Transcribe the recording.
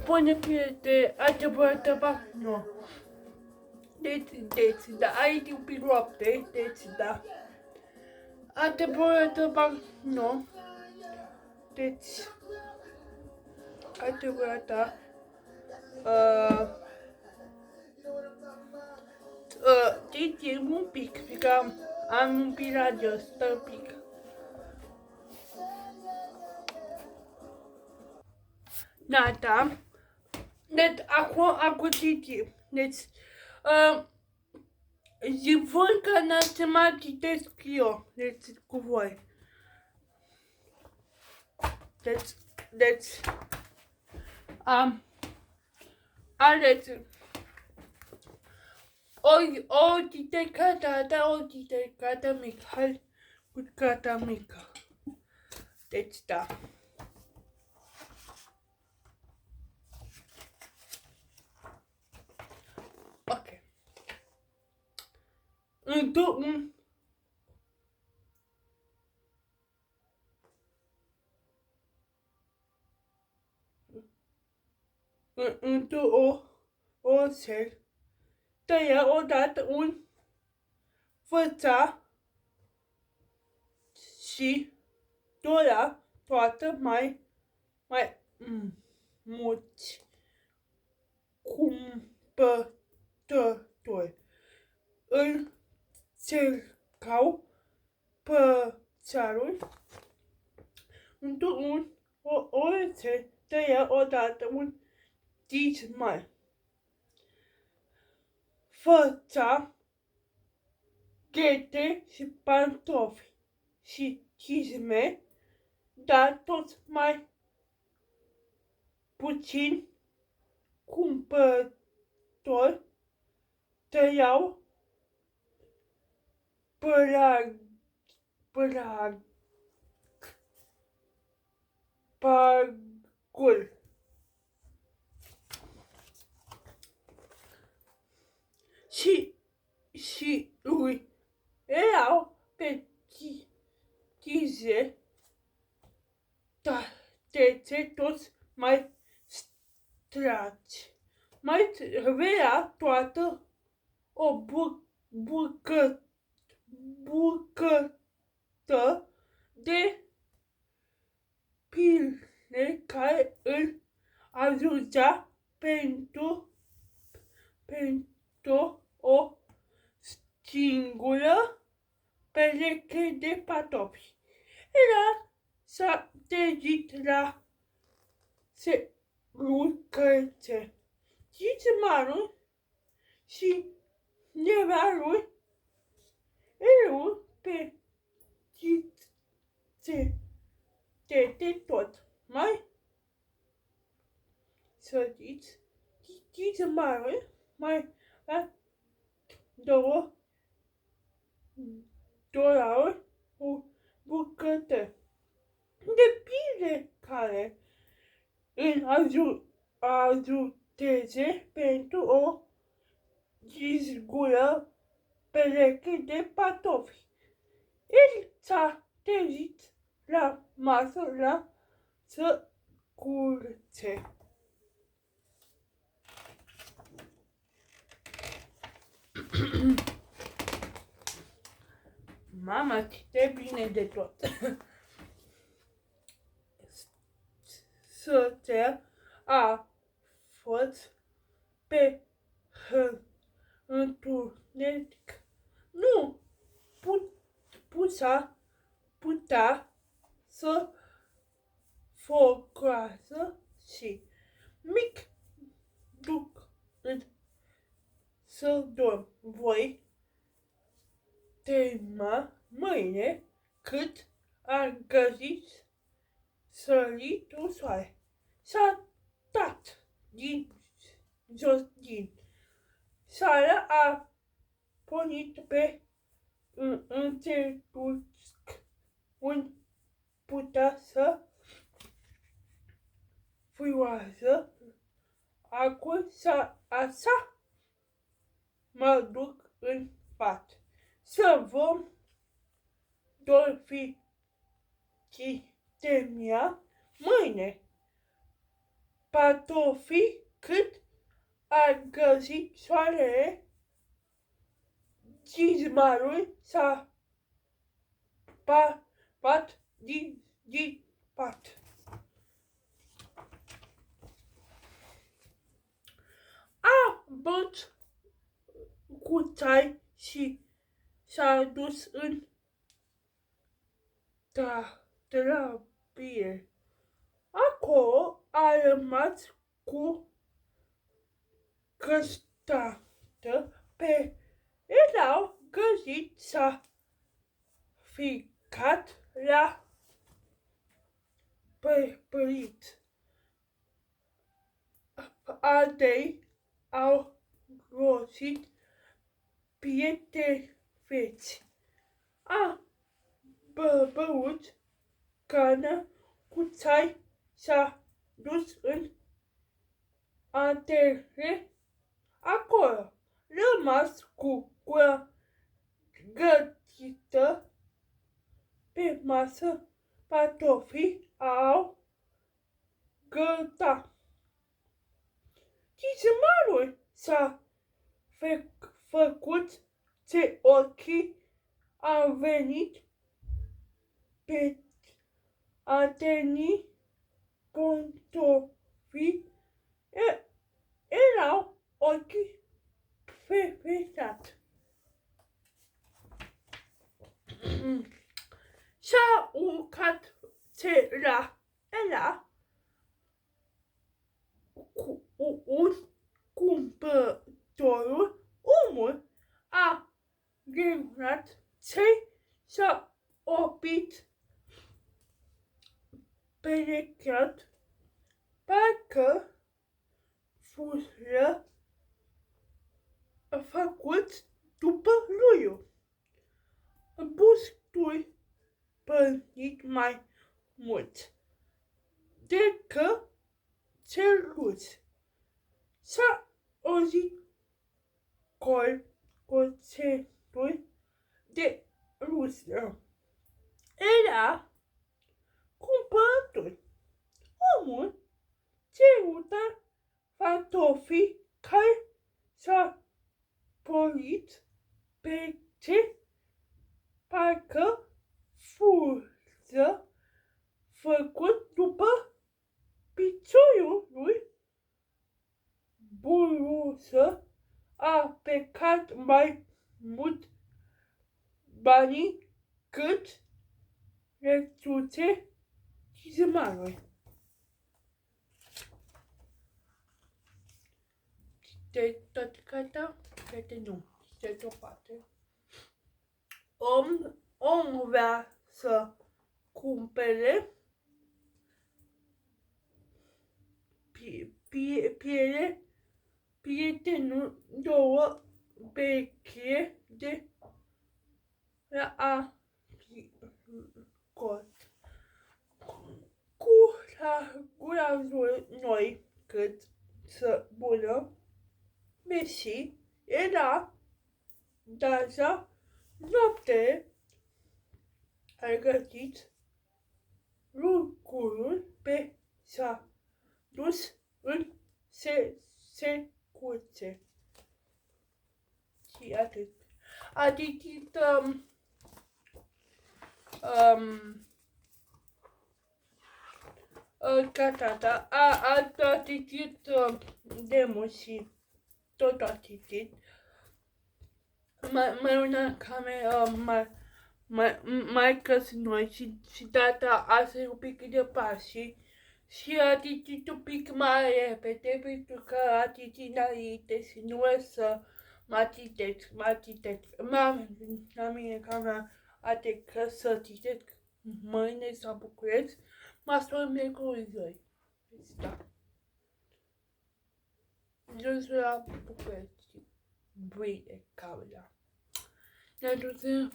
pune de adevărată nu. Deci, da, ai iubi noapte, deci, da. Adevărată nu. Deci, adevărată, deci, un pic, fiindcă am un pic radio, stă un pic. Da. Deci, acum citim. Deci, voi că n-ați să mai citesc eu, deci, cu voi. Deci, aleți. O citecată mică, hai cu cata mică. Deci, da. Ok. Într-o oțel, tăia odată un făța și dorea toată mai mulți cumpătători. Îl cercau pățarul într-un oțel, tăia odată un mai. Făța ghete și pantofi și cizme, dar tot mai puțin cumpători tăiau pragul. Și lui erau pe chize tatețe toți mai strați. Mai vrea toată o bucătă de pile care îl ajungea pentru o singură pereche de pantofi. S-a trezit la selucățe. Cizmarul și neva lui erau pe de tot. Mai sădiți, cizmarul mai la $2 o bucătă de pile care îl ajuteze pentru o singură pereche de pantofi. El s-a trezit la masă la să curțe. Mama, cite bine de tot. Soția a fost pe întuneric. Nu putea să focoasă și mic duc să dorm. Voi tema mâine cât a găsit săritul soare. S-a dat din jos din sala, a pornit pe înțelusc un putea să furioasă. Acum așa mă duc în pat. Să vom dormi chitenia mâine. pantofii cât a găsit soarele, cizmarul s-a bat din pat. A băut cu țai și s-a dus în terapie. Acolo a rămas cu căstată pe erau găsit s-a ficat la părit. Altei au rosit prieteni. A băut cană cu țai, s-a dus în antere. Acolo rămas cu gura gătită pe masă, pantofii au gătat. Cizmarul s-a făcut ce ochii a venit pe antenii pantofii erau ochii fețat. S-a urcat era cu un cumpărătorul, omul a gândat ce s-a oprit perecheat, parcă fusă făcut după lui. Bustul părnit mai mult decât celus. S-a auzit colțetul de rusă. Era cumpărător. Omul cerută pantofii care s-a pornit pe ce parcă fusă făcut după piciorul lui. Burusă a plecat mai mult banii cât rețuțe cizmarului. De tot gata? Cred nu. De o parte. Om vrea să cumpere piele prietenul două beche de la cot. Cu gura noi cât să bună, Messi era deja noapte. Ai găsit lucrul pe s-a dus în secuțe. Și atât. A citit Catata, a citit demo și tot a citit. Mai una cameră mai căs noi și tata a se un pic de pași și a citit un pic mai repede pentru că a citit înainte și nu e să mă citesc. La mine camera adică să citesc mâine sau București, mă spun miercuri joi. Deci da. Eu sunt la București. Bine, camera. Ne-a dus în